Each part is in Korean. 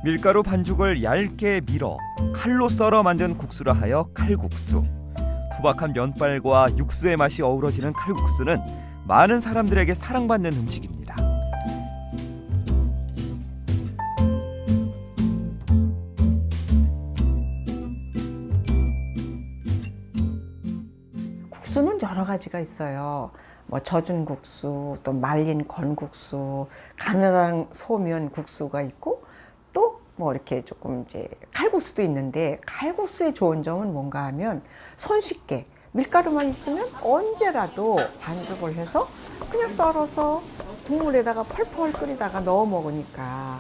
밀가루 반죽을 얇게 밀어 칼로 썰어 만든 국수라 하여 칼국수. 투박한 면발과 육수의 맛이 어우러지는 칼국수는 많은 사람들에게 사랑받는 음식입니다. 국수는 여러 가지가 있어요. 뭐 젖은 국수, 또 말린 건국수, 가느다란 소면 국수가 있고, 또 뭐 이렇게 조금 이제 칼국수도 있는데, 칼국수의 좋은 점은 뭔가 하면 손쉽게 밀가루만 있으면 언제라도 반죽을 해서 그냥 썰어서 국물에다가 펄펄 끓이다가 넣어 먹으니까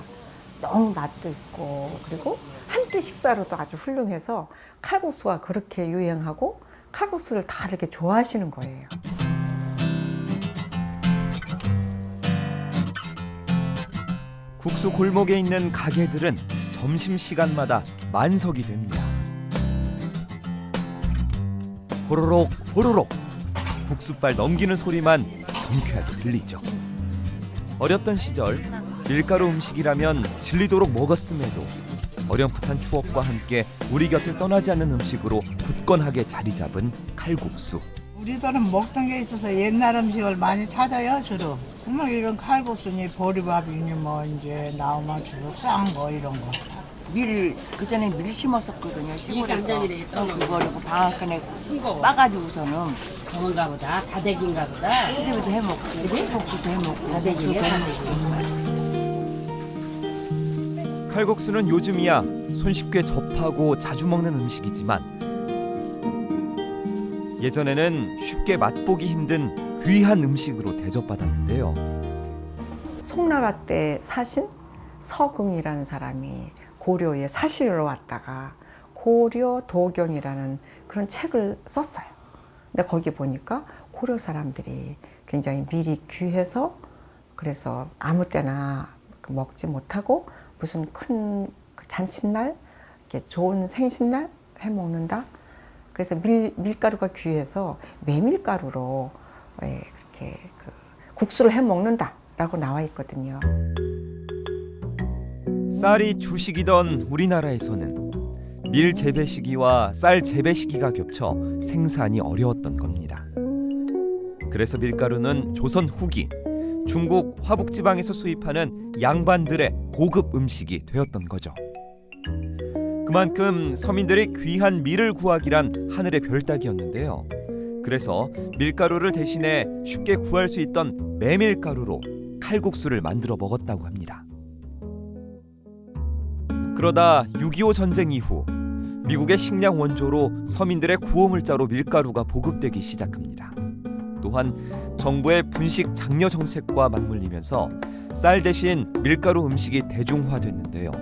너무 맛도 있고, 그리고 한 끼 식사로도 아주 훌륭해서 칼국수가 그렇게 유행하고 칼국수를 다 이렇게 좋아하시는 거예요. 국수 골목에 있는 가게들은 점심시간마다 만석이 됩니다. 호로록 호로록 국수발 넘기는 소리만 경쾌하게 들리죠. 어렸던 시절 밀가루 음식이라면 질리도록 먹었음에도 어렴풋한 추억과 함께 우리 곁을 떠나지 않는 음식으로 굳건하게 자리 잡은 칼국수. 우리들은 먹던 게 있어서 옛날 음식을 많이 찾아요, 주로. 뭐 이런 칼국수니 보리밥이니 뭐 이제 나오면 주로 싼 거 이런 거. 그전에 밀 심었었거든요, 시골에서. 그거를 방앗간에 빠가지고서는 그런가 보다. 다대기인가 보다. 수제비도 해먹고, 국수도 해먹고, 국수도 해먹고. 칼국수는 요즘이야 손쉽게 접하고 자주 먹는 음식이지만 예전에는 쉽게 맛보기 힘든 귀한 음식으로 대접받았는데요. 송나라 때 사신 서긍이라는 사람이 고려에 사신으로 왔다가 고려 도경이라는 그런 책을 썼어요. 근데 거기 보니까 고려 사람들이 굉장히 밀이 귀해서 그래서 아무 때나 먹지 못하고 무슨 큰 잔칫날, 이렇게 좋은 생신날 해 먹는다. 그래서 밀가루가 귀해서 메밀가루로 그렇게 국수를 해 먹는다라고 나와 있거든요. 쌀이 주식이던 우리나라에서는 밀 재배 시기와 쌀 재배 시기가 겹쳐 생산이 어려웠던 겁니다. 그래서 밀가루는 조선 후기 중국 화북지방에서 수입하는 양반들의 고급 음식이 되었던 거죠. 그만큼 서민들이 귀한 밀을 구하기란 하늘의 별 따기였는데요. 그래서 밀가루를 대신해 쉽게 구할 수 있던 메밀가루로 칼국수를 만들어 먹었다고 합니다. 그러다 6.25 전쟁 이후 미국의 식량 원조로 서민들의 구호물자로 밀가루가 보급되기 시작합니다. 또한 정부의 분식 장려 정책과 맞물리면서 쌀 대신 밀가루 음식이 대중화됐는데요.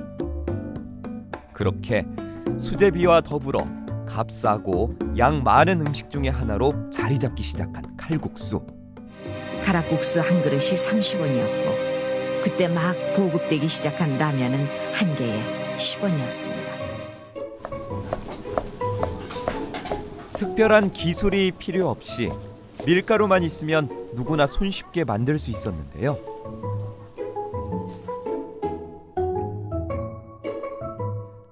그렇게 수제비와 더불어 값싸고 양 많은 음식 중에 하나로 자리 잡기 시작한 칼국수. 가락국수 한 그릇이 30원이었고 그때 막 보급되기 시작한 라면은 한 개에 10원이었습니다. 특별한 기술이 필요 없이 밀가루만 있으면 누구나 손쉽게 만들 수 있었는데요.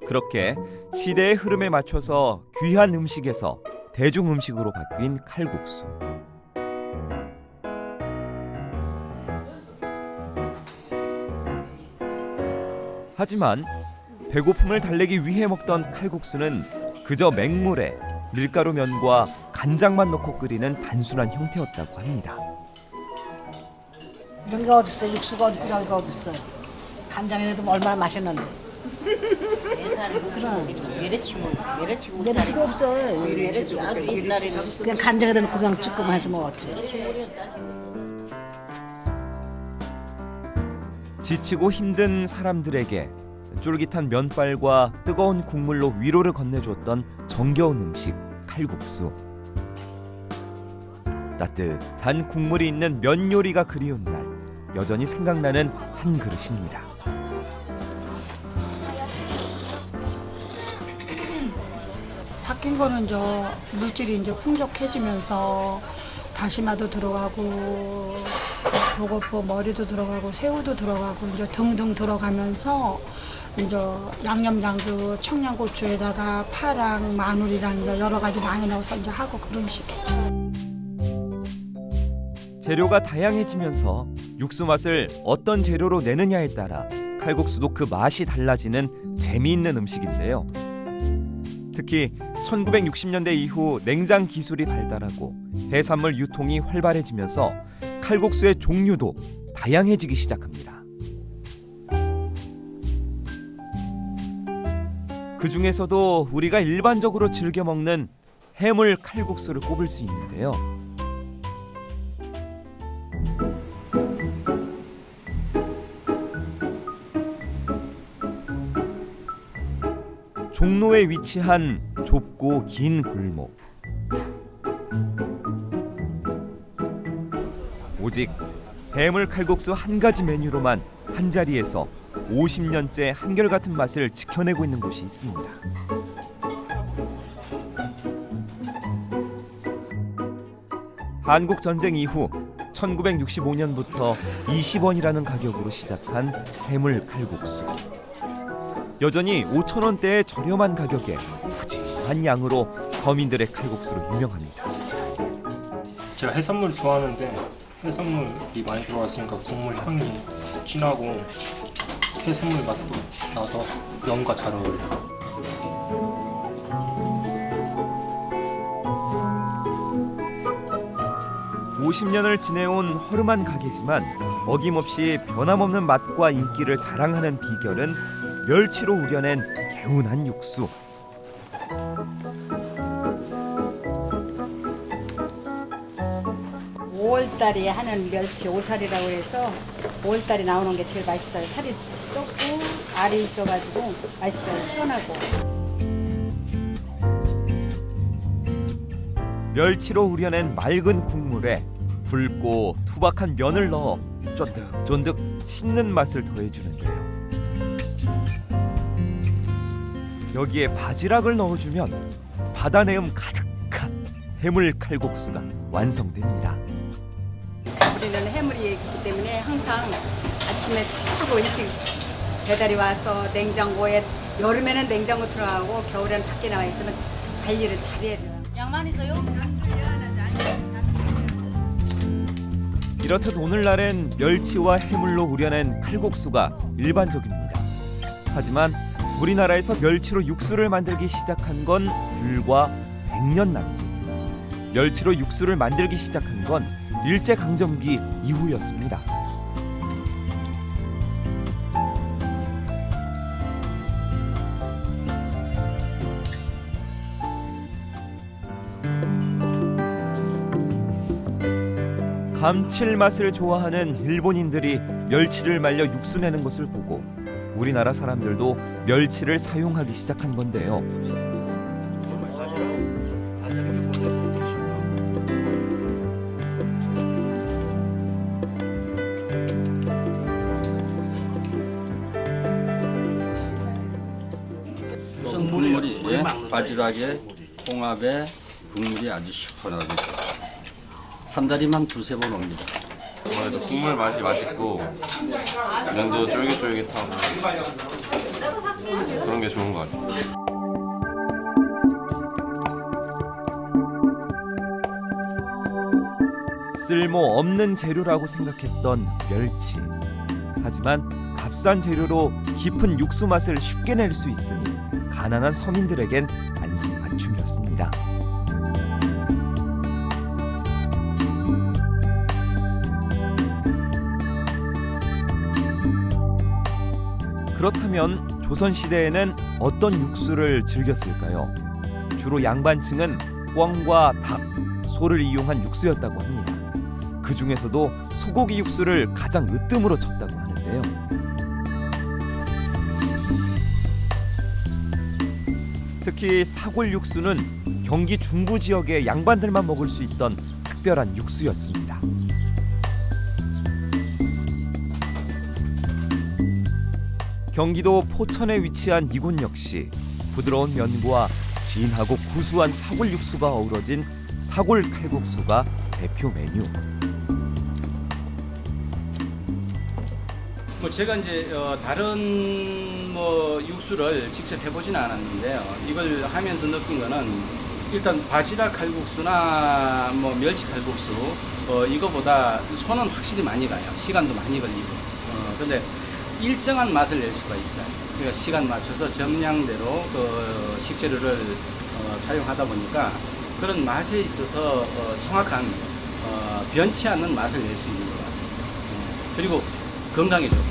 그렇게 시대의 흐름에 맞춰서 귀한 음식에서 대중 음식으로 바뀐 칼국수. 하지만 배고픔을 달래기 위해 먹던 칼국수는 그저 맹물에 밀가루 면과 간장만 넣고 끓이는 단순한 형태였다고 합니다. 이런 게 어딨어? 육수가 어디 이런 게 어딨어? 간장에 넣으면 얼마나 맛있는데. 그럼 메리치도 없어. 메리치 아주 옛날에는 그냥 간장에 넣으면 그냥 찌끔 해서 먹었지. 지치고 힘든 사람들에게 쫄깃한 면발과 뜨거운 국물로 위로를 건네줬던 정겨운 음식 칼국수. 따뜻한 국물이 있는 면 요리가 그리운 날, 여전히 생각나는 한 그릇입니다. 바뀐 거는 물질이 이제 풍족해지면서 다시마도 들어가고 보고포 머리도 들어가고 새우도 들어가고 이제 등등 들어가면서 이제 양념장도 청양고추에다가 파랑 마늘이랑 이제 여러 가지 많이 넣어서 이제 하고 그런 식이에요. 재료가 다양해지면서 육수 맛을 어떤 재료로 내느냐에 따라 칼국수도 그 맛이 달라지는 재미있는 음식인데요. 특히 1960년대 이후 냉장 기술이 발달하고 해산물 유통이 활발해지면서 칼국수의 종류도 다양해지기 시작합니다. 그 중에서도 우리가 일반적으로 즐겨 먹는 해물 칼국수를 꼽을 수 있는데요. 종로에 위치한 좁고 긴 골목. 오직 해물 칼국수 한 가지 메뉴로만 한 자리에서 50년째 한결같은 맛을 지켜내고 있는 곳이 있습니다. 한국 전쟁 이후 1965년부터 20원이라는 가격으로 시작한 해물 칼국수. 여전히 5,000원대의 저렴한 가격에 푸짐한 양으로 서민들의 칼국수로 유명합니다. 제가 해산물 좋아하는데 해산물이 많이 들어갔으니까 국물 향이 진하고 해산물 맛도 나서 면과 잘 어울려요. (50년을) 지내온 허름한 가게지만 어김없이 변함없는 맛과 인기를 자랑하는 비결은 멸치로 우려낸 개운한 육수. 5월달에 하는 멸치 오살이라고 해서 5월달에 나오는 게 제일 맛있어요. 살이 좁고 알이 있어가지고 맛있어요. 시원하고. 멸치로 우려낸 맑은 국물에 붉고 투박한 면을 넣어 쫀득쫀득 씹는 맛을 더해주는데요. 여기에 바지락을 넣어주면 바다 내음 가득한 해물 칼국수가 완성됩니다. 우리는 해물이 있기 때문에 항상 아침에 최고 일찍 배달이 와서 냉장고에, 여름에는 냉장고 들어가고 겨울에는 밖에 나와 있지만 관리를 잘해야 돼요. 양만 있어요? 이렇듯 오늘날엔 멸치와 해물로 우려낸 칼국수가 일반적입니다. 하지만 우리나라에서 멸치로 육수를 만들기 시작한 건 불과 100년 남짓. 멸치로 육수를 만들기 시작한 건 일제강점기 이후였습니다. 감칠맛을 좋아하는 일본인들이 멸치를 말려 육수 내는 것을 보고 우리나라 사람들도 멸치를 사용하기 시작한 건데요. 국물이 바지락에 홍합에 국물이 아주 시원하게 한 달이만 2-3번 옵니다. 아무래도 국물 맛이 맛있고 면도 쫄깃쫄깃하고 그런 게 좋은 것 같아요. 쓸모없는 재료라고 생각했던 멸치. 하지만 값싼 재료로 깊은 육수 맛을 쉽게 낼 수 있으니 가난한 서민들에겐 안성맞춤이었습니다. 그렇다면 조선시대에는 어떤 육수를 즐겼을까요? 주로 양반층은 꿩과 닭, 소를 이용한 육수였다고 합니다. 그 중에서도 소고기 육수를 가장 으뜸으로 쳤다고 하는데요. 특히 사골 육수는 경기 중부 지역의 양반들만 먹을 수 있던 특별한 육수였습니다. 경기도 포천에 위치한 이곳 역시 부드러운 면과 진하고 구수한 사골 육수가 어우러진 사골 칼국수가 대표 메뉴. 뭐 제가 이제 다른 뭐 육수를 직접 해보지는 않았는데요. 이걸 하면서 느낀 거는 일단 바지락 칼국수나 뭐 멸치 칼국수 이거보다 손은 확실히 많이 가요. 시간도 많이 걸리고. 근데 일정한 맛을 낼 수가 있어요. 그러니까 시간 맞춰서 정량대로 그 식재료를 사용하다 보니까 그런 맛에 있어서 정확한 변치 않는 맛을 낼 수 있는 것 같습니다. 그리고 건강에 좋고.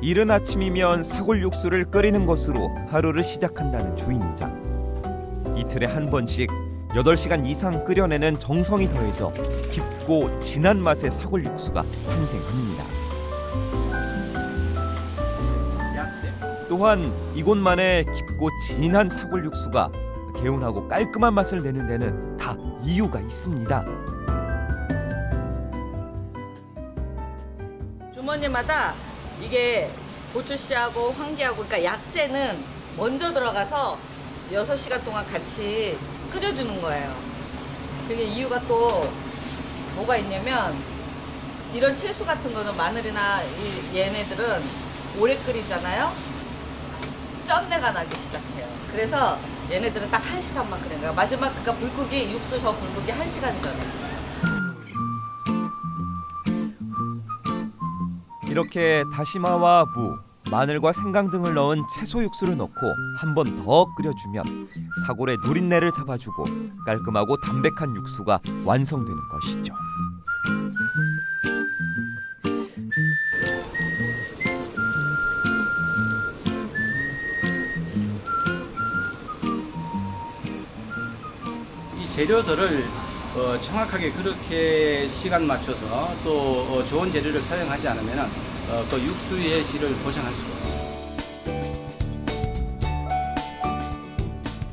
이른 아침이면 사골 육수를 끓이는 것으로 하루를 시작한다는 주인장. 이틀에 한 번씩 8시간 이상 끓여내는 정성이 더해져 깊고 진한 맛의 사골 육수가 탄생합니다. 또한 이곳만의 깊고 진한 사골 육수가 개운하고 깔끔한 맛을 내는 데는 다 이유가 있습니다. 주머니마다 이게 고추씨하고 황기하고 그러니까 약재는 먼저 들어가서 6시간 동안 같이 끓여주는 거예요. 그게 이유가 또 뭐가 있냐면 이런 채소 같은 거는 마늘이나 얘네들은 오래 끓이잖아요. 쩐내가 나기 시작해요. 그래서 얘네들은 딱 1시간만 끓여요. 그러니까 마지막 그러니까 불고기 육수 저 불고기 1시간 전에. 이렇게 다시마와 무, 마늘과 생강 등을 넣은 채소 육수를 넣고 한 번 더 끓여주면 사골의 누린내를 잡아주고 깔끔하고 담백한 육수가 완성되는 것이죠. 이 재료들을 정확하게 그렇게 시간 맞춰서 또 좋은 재료를 사용하지 않으면 그 육수의 질을 보장할 수가 없죠.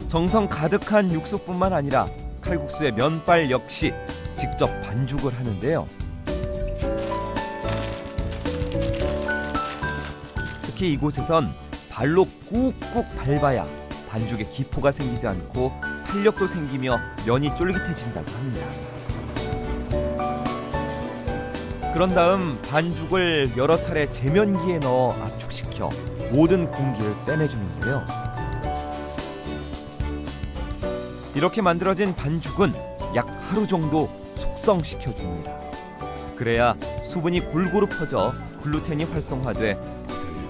정성 가득한 육수뿐만 아니라 칼국수의 면발 역시 직접 반죽을 하는데요. 특히 이곳에선 발로 꾹꾹 밟아야 반죽에 기포가 생기지 않고 탄력도 생기며 면이 쫄깃해진다고 합니다. 그런 다음 반죽을 여러 차례 제면기에 넣어 압축시켜 모든 공기를 빼내주는데요. 이렇게 만들어진 반죽은 약 하루 정도 숙성시켜줍니다. 그래야 수분이 골고루 퍼져 글루텐이 활성화돼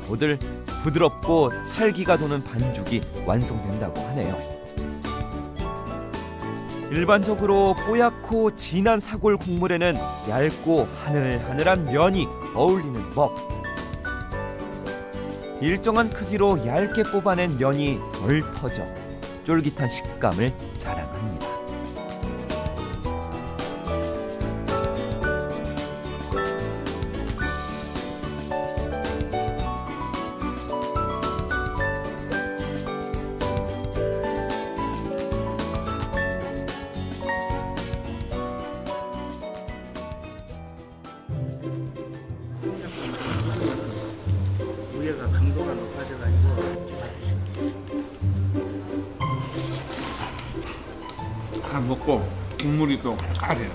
보들보들 부드럽고 찰기가 도는 반죽이 완성된다고 하네요. 일반적으로 뽀얗고 진한 사골 국물에는 얇고 하늘하늘한 면이 어울리는 법. 일정한 크기로 얇게 뽑아낸 면이 덜 퍼져 쫄깃한 식감을 자랑합니다. 위에가 강도가 높아져가지고 다 먹고 국물이 또 깔해요.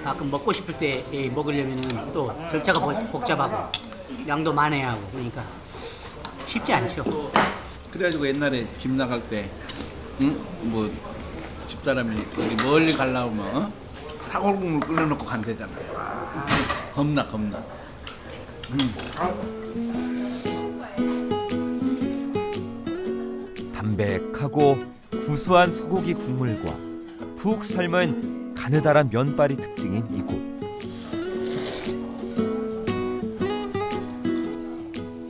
가끔 먹고 싶을 때 먹으려면은 또 절차가 복잡하고 양도 많아야 하고 그러니까 쉽지 않죠. 그래가지고 옛날에 집 나갈 때, 뭐 집사람이 어디 멀리 가려면 사골국물 끓여놓고 간대잖아. 겁나. 담백하고 구수한 소고기 국물과 푹 삶은 가느다란 면발이 특징인 이곳.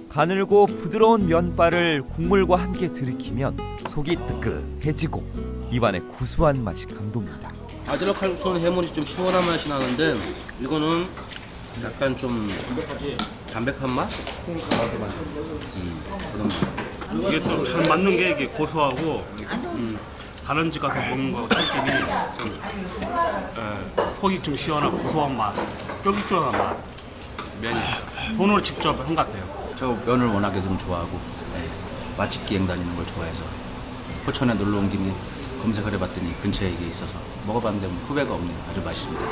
가늘고 부드러운 면발을 국물과 함께 들이키면 속이 뜨끈해지고 입안에 구수한 맛이 감돕니다. 바지락 칼국수는 해물이 좀 시원한 맛이 나는데 이거는 약간 좀 담백한 맛? 그런 맛. 이게 또 잘 맞는 게 이게 고소하고 다른 집 가서 먹는 거하고 차이점이 좀 속이 좀 시원하고 고소한 맛, 쫄깃쫄깃한 맛 면이에요. 손으로 직접 한 것 같아요. 저 면을 워낙에 좀 좋아하고 맛집 기행 다니는 걸 좋아해서 포천에 놀러 온 김에 검색을 해봤더니 근처에 이게 있어서 먹어봤는데 후회가 없네요. 아주 맛있습니다.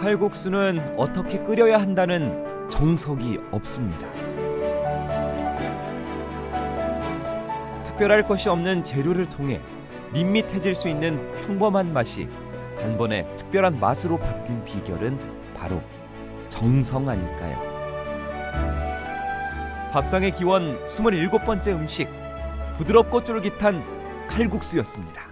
칼국수는 어떻게 끓여야 한다는 정석이 없습니다. 특별할 것이 없는 재료를 통해 밋밋해질 수 있는 평범한 맛이 단번에 특별한 맛으로 바뀐 비결은 바로 정성 아닐까요? 밥상의 기원 27번째 음식, 부드럽고 쫄깃한 칼국수였습니다.